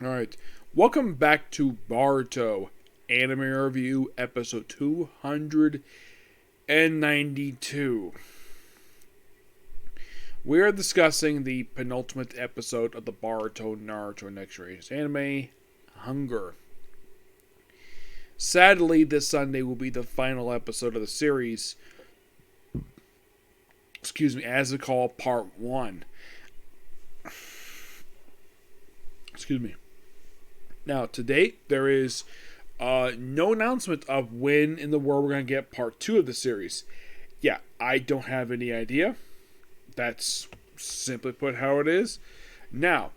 Alright, welcome back to Boruto Anime Review, episode 292. We are discussing the penultimate episode of the Boruto Naruto Next Generation anime, Hunger. Sadly, this Sunday will be the final episode of the series, as it's called Part 1. Now, to date, there is no announcement of when in the world we're going to get Part 2 of the series. Yeah, I don't have any idea. That's simply put how it is. Now,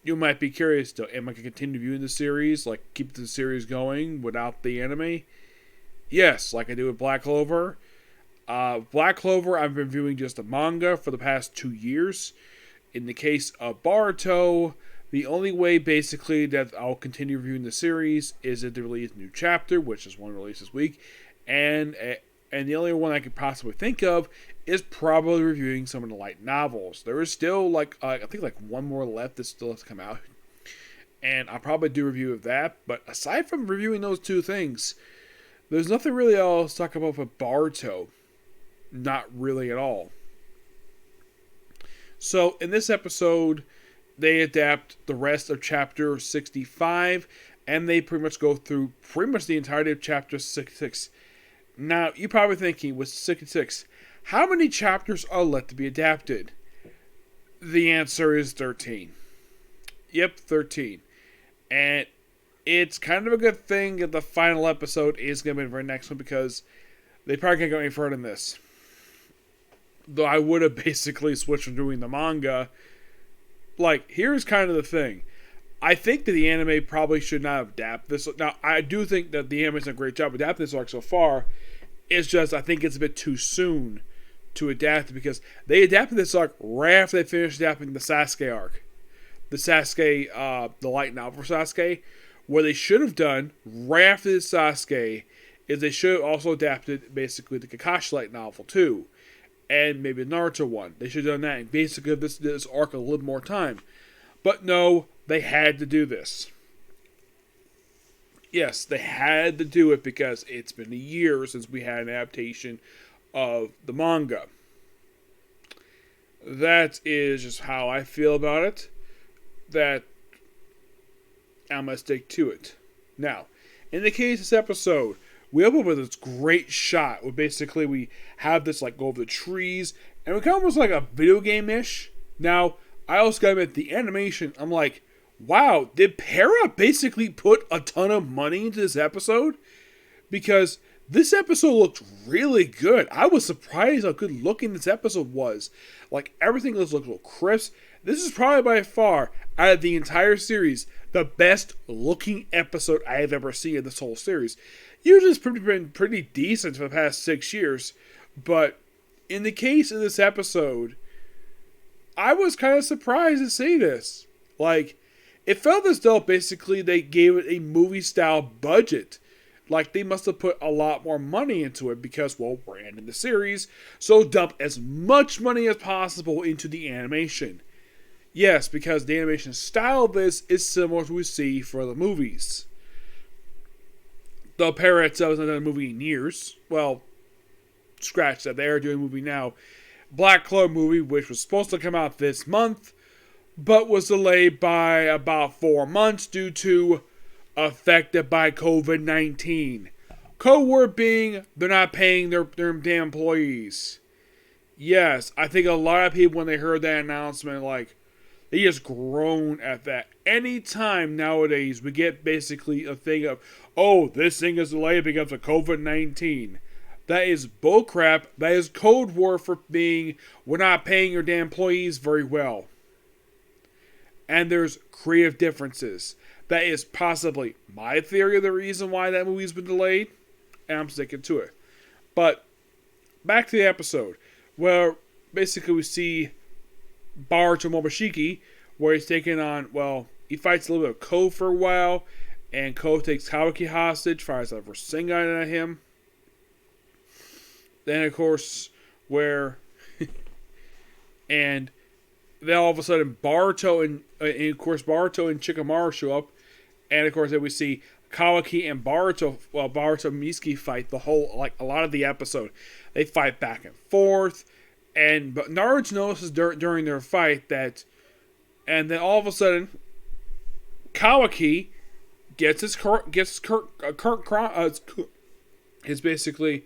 you might be curious, though, am I going to continue viewing the series, like keep the series going without the anime? Yes, like I do with Black Clover. Black Clover, I've been viewing just the manga for the past 2 years. In the case of Boruto, the only way basically that I'll continue reviewing the series is if they release a new chapter, which is one released this week, and the only one I could possibly think of is probably reviewing some of the light novels. There is still I think one more left that still has to come out, and I'll probably do a review of that. But aside from reviewing those two things, there's nothing really else to talk about for Boruto. Not really at all. So in this episode, they adapt the rest of chapter 65, and they pretty much go through pretty much the entirety of chapter 66. Now, you're probably thinking, with 66, how many chapters are left to be adapted? The answer is 13. Yep, 13. And it's kind of a good thing that the final episode is going to be the very next one, because they probably can't go any further than this. Though I would have basically switched from doing the manga. Here's kind of the thing. I think that the anime probably should not have adapted this. Now, I do think that the anime's done a great job adapting this arc so far. It's just, I think it's a bit too soon to adapt it, because they adapted this arc right after they finished adapting the Sasuke arc. The Sasuke, the light novel for Sasuke. What they should have done right after the Sasuke is they should have also adapted basically the Kakashi light novel too. And maybe a Naruto one. They should have done that and basically give this arc a little more time. But no, they had to do this. Yes, they had to do it because it's been a year since we had an adaptation of the manga. That is just how I feel about it. That I'm going to stick to it. Now, in the case of this episode, we open with this great shot where basically we have this go over the trees, and we kind of almost like a video game-ish. Now, I also gotta admit, the animation, I'm like, wow, did Para basically put a ton of money into this episode? Because this episode looked really good. I was surprised how good looking this episode was. Everything looked real crisp. This is probably by far, out of the entire series, the best looking episode I have ever seen in this whole series. Usually it's been pretty decent for the past 6 years, but in the case of this episode, I was kind of surprised to see this. It felt as though basically they gave it a movie-style budget. They must have put a lot more money into it because, well, we're ending the series, so dump as much money as possible into the animation. Yes, because the animation style of this is similar to what we see for the movies. Though Para itself hasn't done a movie in years. Well, scratch that. They are doing a movie now. Black Clover movie, which was supposed to come out this month, but was delayed by about 4 months due to affected by COVID-19. Code word being, they're not paying their damn employees. Yes, I think a lot of people, when they heard that announcement, they just groan at that. Anytime nowadays we get basically a thing of, oh, this thing is delayed because of COVID-19. That is bullcrap. That is code word for being, we're not paying your damn employees very well. And there's creative differences. That is possibly my theory of the reason why that movie's been delayed. And I'm sticking to it. But, back to the episode. Where basically we see Boruto Momoshiki, where he's taking on, he fights a little bit of Ko for a while, and Ko takes Kawaki hostage, fires a Rasengan at him. Then, of course, and then all of a sudden and of course Boruto and Shikamaru show up, and of course then we see Kawaki and Boruto and Mitsuki fight the whole, like, a lot of the episode. They fight back and forth, but Naruto notices during their fight that, and then all of a sudden, Kawaki gets his basically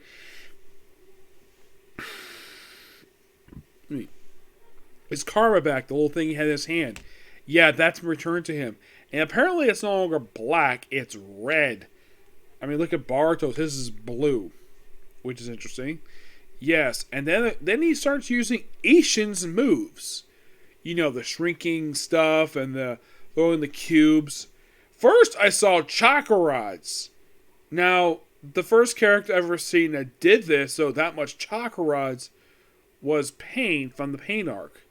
his karma back, the little thing he had in his hand. Yeah, that's been returned to him. And apparently it's no longer black, it's red. I mean, look at Boruto's. His is blue, which is interesting. Yes, and then he starts using Ishin's moves. You know, the shrinking stuff and the throwing the cubes. First, I saw chakra rods. Now, the first character I've ever seen that did this, so that much chakra rods, was Pain from the Pain arc.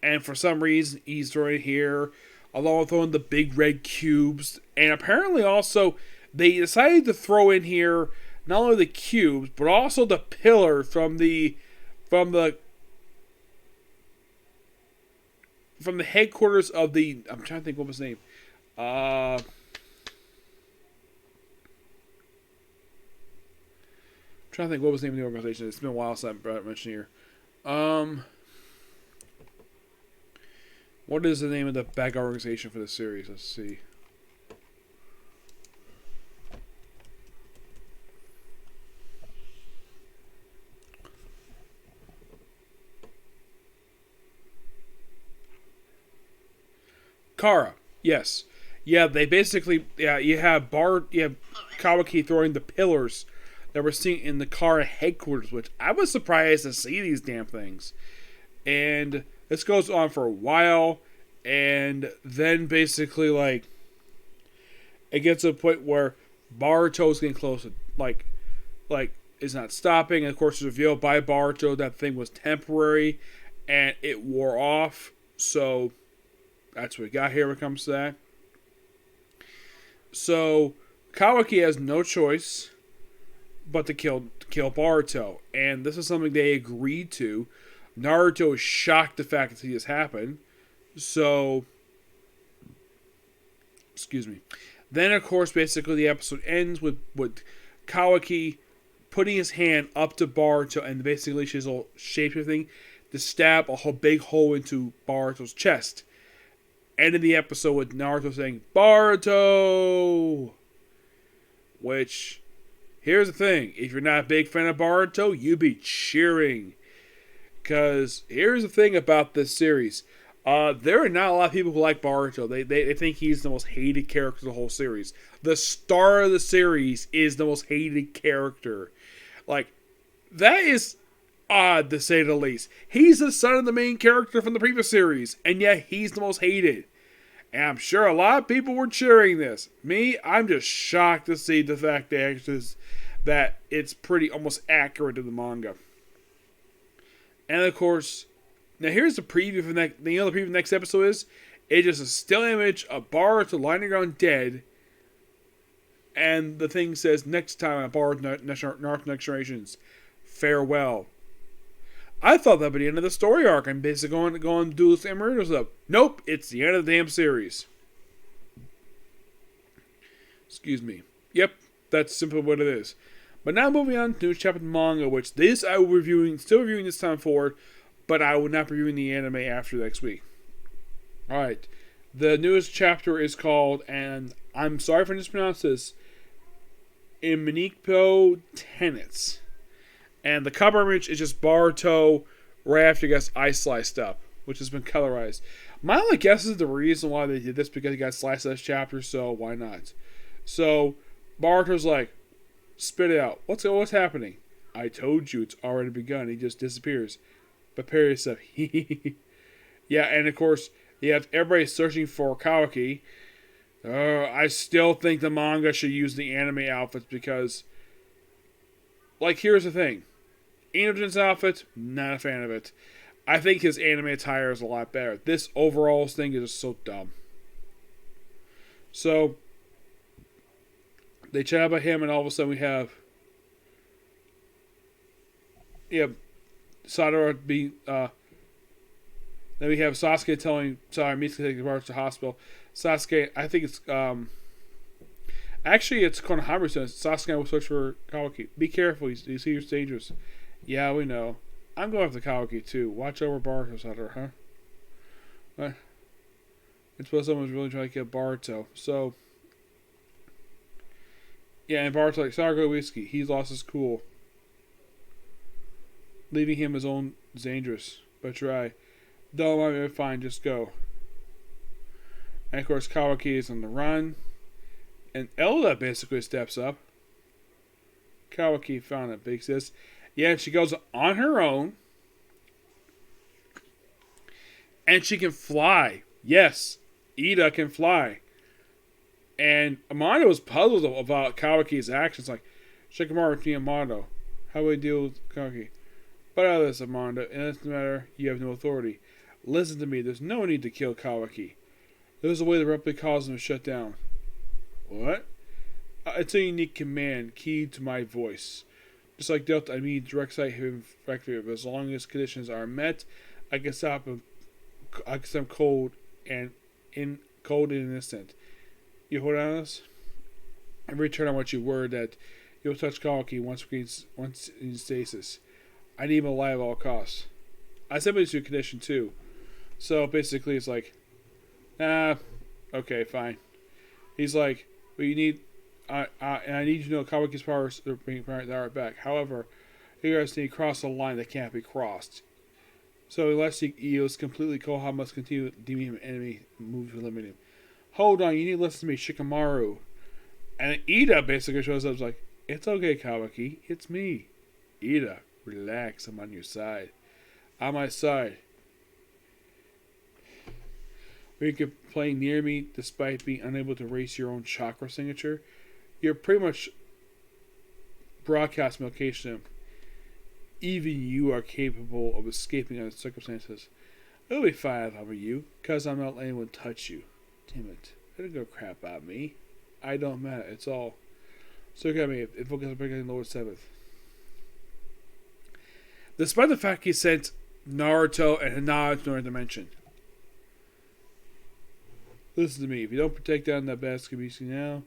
And for some reason, he's throwing it here, along with throwing the big red cubes. And apparently also, they decided to throw in here not only the cubes, but also the pillar from the headquarters of the... I'm trying to think what was his name. Trying to think what was the name of the organization. It's been a while since I mentioned here. What is the name of the bag organization for this series? Let's see. Kara. Yes. Yeah, they basically... Yeah, you have Kawaki throwing the pillars that we're seeing in the Kara headquarters, which I was surprised to see these damn things. And this goes on for a while, and then basically, like, it gets to a point where Boruto's getting close to, like, is not stopping, and of course it's revealed by Boruto that thing was temporary, and it wore off, so that's what we got here when it comes to that. So, Kawaki has no choice but to kill Boruto. And this is something they agreed to. Naruto is shocked the fact that this happened. So, excuse me. Then, of course, basically the episode ends with Kawaki putting his hand up to Boruto and basically his little shape-shifting to stab a whole big hole into Boruto's chest. Ending the episode with Naruto saying, Boruto! Which... Here's the thing, if you're not a big fan of Boruto, you be cheering. Because here's the thing about this series. There are not a lot of people who like Boruto. They think he's the most hated character of the whole series. The star of the series is the most hated character. Like, that is odd to say the least. He's the son of the main character from the previous series, and yet he's the most hated. And I'm sure a lot of people were cheering this. Me, I'm just shocked to see the fact that it's pretty almost accurate to the manga. And of course, now here's the preview for the preview of the next episode is. It's just a still image of Boruto lying around dead. And the thing says, next time on Naruto Next Generations, farewell. I thought that would be the end of the story arc. I'm basically going to go and do this Naruto stuff. Nope, it's the end of the damn series. Excuse me. Yep, that's simply what it is. But now moving on to chapter of the manga, which this I will still reviewing this time forward, but I will not be reviewing the anime after next week. Alright, the newest chapter is called, and I'm sorry if I mispronounced this, Omnipo Tence. And the cover image is just Boruto right after he gets ice sliced up, which has been colorized. My only guess is the reason why they did this because he got sliced this chapter, so why not? So Boruto's like, spit it out. What's happening? I told you it's already begun. He just disappears. Prepare yourself. Yeah, and of course, you have everybody searching for Kawaki. I still think the manga should use the anime outfits because, like, here's the thing. Inogen's outfit, not a fan of it. I think his anime attire is a lot better. This overall thing is just so dumb. So, they chat about him, and all of a sudden we have Sadara being Then we have Sasuke telling Mitsuki to take Boruto to the hospital. Sasuke, I think it's actually it's Konohamaru says Sasuke will search for Kawaki. Be careful, you see you're dangerous. Yeah, we know. I'm going after Kawaki too. Watch over Boruto's hunter, huh? What? It's supposed someone's really trying to get Boruto. So yeah, and Boruto's like, sorry, go whiskey. He's lost his cool. Leaving him his own is dangerous. But try. Don't mind me, fine, just go. And of course Kawaki is on the run. And Elda basically steps up. Kawaki found it, big sis. Yeah, she goes on her own. And she can fly. Yes, Ida can fly. And Amado was puzzled about Kawaki's actions. Like, Shikamaru with me, Amado. How do we deal with Kawaki? But out of this, Amado, in this matter, you have no authority. Listen to me, there's no need to kill Kawaki. There's a way to abruptly cause him to shut down. What? It's a unique command, keyed to my voice. Just like Delta, I mean direct sight him effectively, but as long as conditions are met, I can stop him. I can stop him cold and in an instant. You hold on this? In return, I want you word that you'll touch Kawaki once in stasis. I need him alive at all costs. I simply do a condition too. So basically, it's like, okay, fine. He's like, well, you need, and I need you to know Kawaki's powers to bring power back. However, you guys need to cross a line that can't be crossed. So unless he is completely Koha must continue deeming him an enemy move to eliminate him. Hold on, you need to listen to me, Shikamaru. And Ida basically shows up like, it's okay, Kawaki, it's me. Ida, relax, I'm on your side. On my side. You can play near me despite being unable to erase your own chakra signature. You're pretty much broadcasting location to him. Even you are capable of escaping under circumstances. It'll be fine if I were you, because I'm not letting anyone touch you. Damn it. Don't go crap about me. I don't matter. It's all. So look at me. It focuses on breaking Lord 7th. Despite the fact he sent Naruto and Hinata to another dimension. Listen to me. If you don't protect down that basket we see now,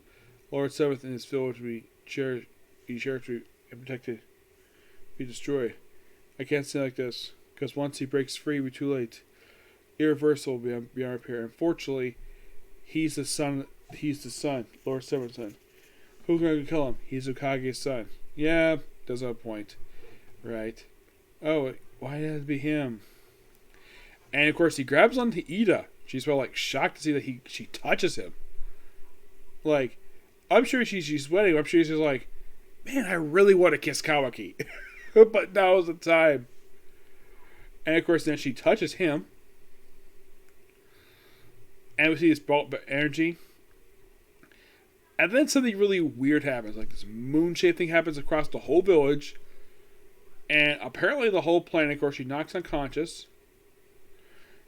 Lord 7th and his village will be cherished and protected. Be destroyed. I can't stay like this, because once he breaks free, we're too late. Irreversible beyond repair. Unfortunately, he's the son, Lord 7th's son. Who's going to kill him? He's Ukage's son. Yeah, does have a point. Right. Oh, why did it have to be him? And of course, he grabs onto Ida. She's well, like, shocked to see that she touches him. Like, I'm sure she's sweating. I'm sure she's like, man, I really want to kiss Kawaki. But now is the time. And of course, then she touches him. And we see this bolt energy. And then something really weird happens. Like this moon-shaped thing happens across the whole village. And apparently the whole planet, of course, she knocks unconscious.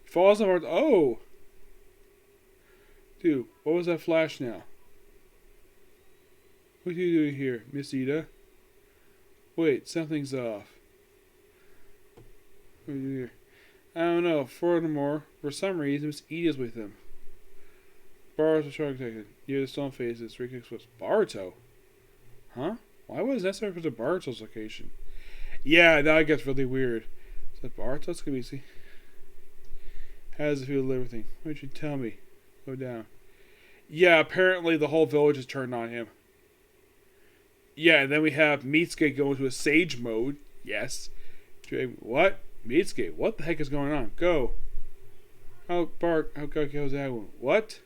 Falls over. Oh! Dude, what was that flash now? What are you doing here, Miss Ida? Wait, something's off. What are you doing here? I don't know. Furthermore, for some reason, Miss Ida's with him. Boruto shark detected. Near the stone faces. Rick was Boruto? Huh? Why was that necessary for the Boruto's location? Yeah, now it gets really weird. Is that Boruto's? Can we see? How does it feel with everything? Why don't you tell me? Go down. Yeah, apparently the whole village is turned on him. Yeah, and then we have Mitsuki go into a sage mode. Yes. What? Mitsuki, what the heck is going on? Go. How's that one? What?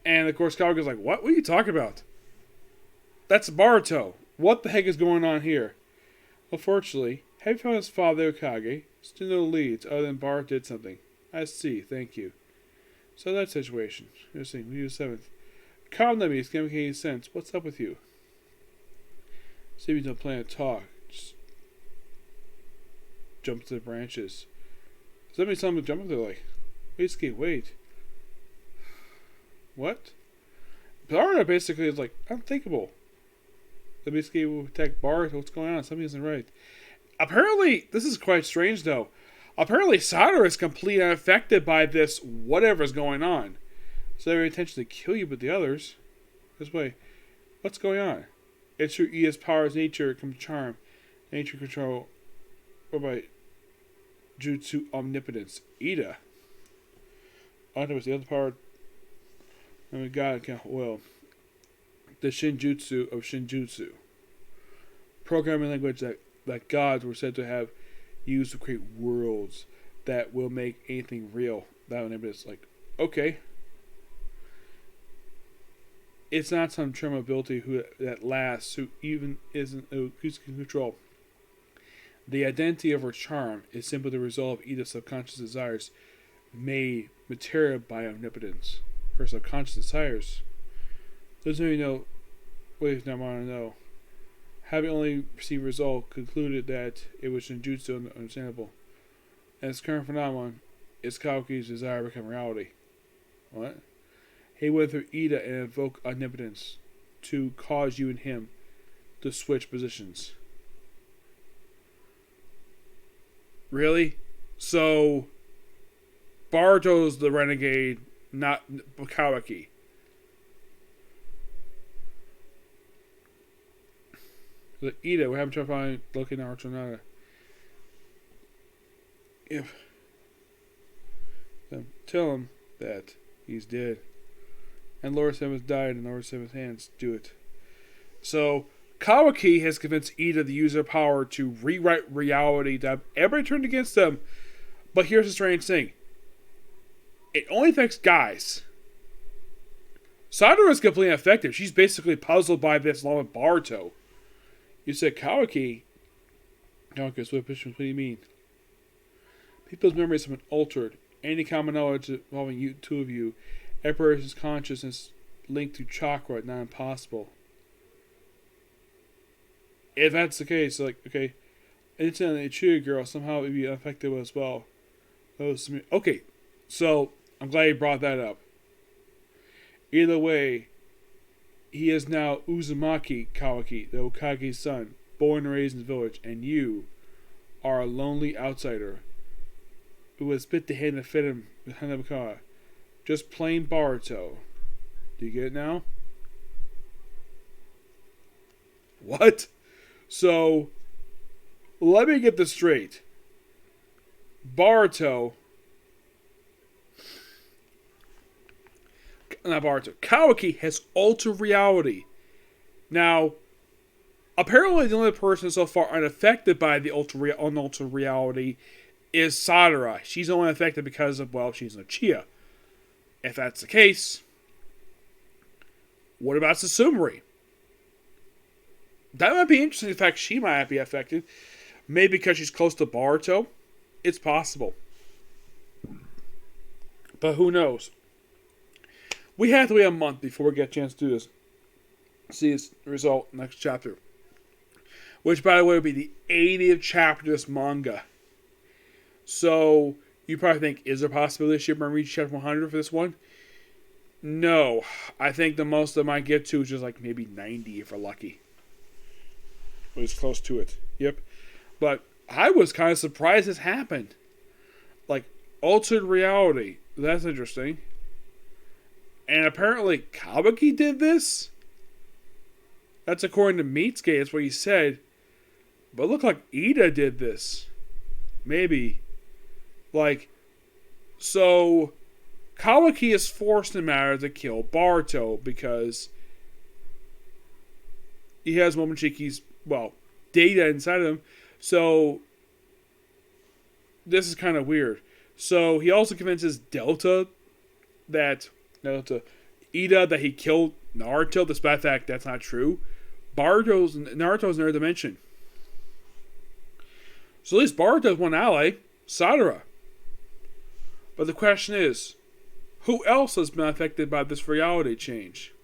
And of course Kawaki's like, what? What are you talking about? That's Boruto. What the heck is going on here? Unfortunately, have you found his father Okage? Still no leads other than Boruto did something. I see, thank you. So that situation. Interesting, we use 7th. Calm down, it's not making any sense. What's up with you? See if you don't plan to talk. Just jump to the branches. Does that mean someone jump up there like, wait. What? Boruto basically is like, unthinkable. The Mitsuki will attack Boruto. What's going on? Something isn't right. Apparently, this is quite strange though. Apparently, Sadara is completely unaffected by this whatever's going on. So they have intention to kill you, but the others. This way. What's going on? It's through Ida's powers, nature comes charm, nature control, or by jutsu omnipotence. Ida. Omnipotence, the other power. Oh my god, well. The Shinjutsu of Shinjutsu. Programming language that gods were said to have used to create worlds that will make anything real. That omnipotence, like, okay. It's not some term ability that lasts, who even isn't who's can control. The identity of her charm is simply the result of Ida's subconscious desires made material by omnipotence. Her subconscious desires. Doesn't really know what he's not want to know. Having only received result, concluded that it was Shinjutsu understandable. And its current phenomenon is Kawaki's desire to become reality. What? He went through Ida and invoked omnipotence to cause you and him to switch positions. Really? So, Boruto's the renegade, not Kawaki. Ida, we're having trouble finding locating Naruto Nada. If tell him that he's dead. And Lord Seven's died, and Lord Seven's hands do it. So, Kawaki has convinced Ida to use her power to rewrite reality to have everybody turned against them. But here's the strange thing. It only affects guys. Sadara is completely ineffective. She's basically puzzled by this along with Boruto. You said Kawaki. Kawaki, what do you mean? People's memories have been altered. Any common knowledge involving you, two of you, every person's consciousness linked to chakra, not impossible. If that's the case, like, okay, incidentally, a Chiyu girl somehow would be affected as well. Okay, so I'm glad you brought that up. Either way, he is now Uzumaki Kawaki, the Okage's son, born and raised in the village, and you are a lonely outsider who has bit the hand that fed him behind the car. Just plain Boruto. Do you get it now? What? So, let me get this straight. Boruto. Not Boruto. Kawaki has altered reality. Now, apparently the only person so far unaffected by the unaltered reality is Sadara. She's only affected because of, well, she's an Uchiha. If that's the case, what about Sasumori? That might be interesting. In fact, she might be affected. Maybe because she's close to Boruto. It's possible. But who knows? We have to wait a month before we get a chance to do this. See its result next chapter. Which, by the way, would be the 80th chapter of this manga. So, you probably think, is there a possibility she might reach chapter 100 for this one? No. I think the most I might get to is just like maybe 90 if we're lucky. But it's close to it. Yep. But I was kind of surprised this happened. Like, altered reality. That's interesting. And apparently Kawaki did this? That's according to Mitsuke. That's what he said. But it looked like Ida did this. Maybe. Like, so Kawaki is forced in the matter to kill Boruto because he has Momoshiki's, well, data inside of him. So this is kind of weird. So he also convinces Ida that he killed Naruto, despite the fact that's not true. Naruto's in another dimension. So at least Boruto has one ally, Sadara. But the question is, who else has been affected by this reality change?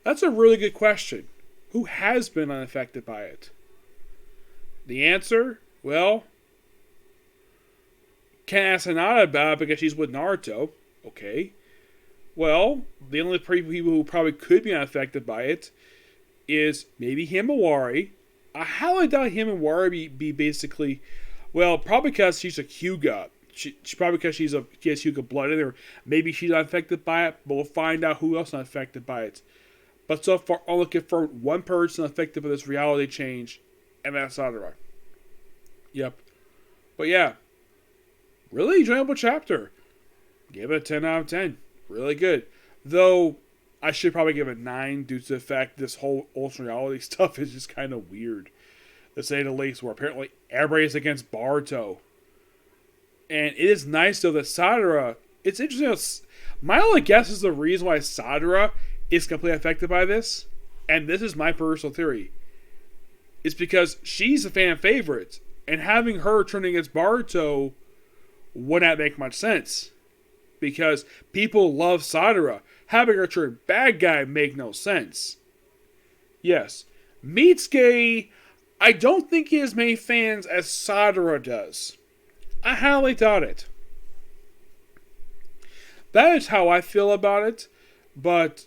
That's a really good question. Who has been unaffected by it? The answer? Well, can't ask Hinata about it because she's with Naruto. Okay. Well, the only people who probably could be unaffected by it is maybe Himawari I highly doubt him and Wari be basically, well, probably because she's a Hyuga. She probably because she has Hyuga blood in her. Maybe she's not affected by it, but we'll find out who else is not affected by it. But so far, only confirmed one person affected by this reality change, and that's Sadara. Yep. But yeah, really enjoyable chapter. Give it a 10 out of 10. Really good. Though, I should probably give it 9 due to the fact this whole alternate reality stuff is just kind of weird. To say the least, where apparently everybody's against Boruto. And it is nice, though, that Sadara... It's interesting. My only guess is the reason why Sadara is completely affected by this, and this is my personal theory, is because she's a fan favorite, and having her turn against Boruto would not make much sense. Because people love Sadara. Having her turn bad guy make no sense. Yes. Mitsuki, I don't think he has as many fans as Sadara does. I highly doubt it. That is how I feel about it. But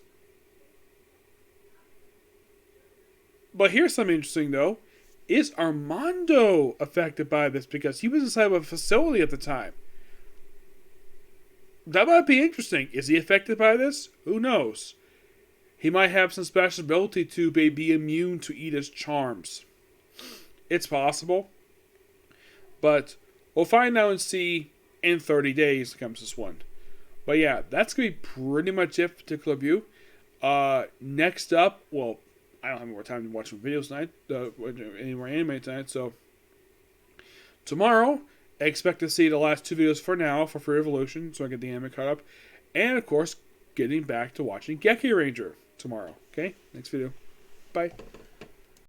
here's something interesting, though. Is Armando affected by this? Because he was inside of a facility at the time. That might be interesting. Is he affected by this? Who knows? He might have some special ability to be immune to Ida's charms. It's possible. But we'll find out and see in 30 days comes this one. But yeah, that's going to be pretty much it for particular review. Next up, well, I don't have more time to watch some videos tonight, any more anime tonight, so tomorrow, expect to see the last 2 videos for now for Free Revolution, so I get the anime caught up, and of course, getting back to watching Geki Ranger tomorrow. Okay, next video. Bye.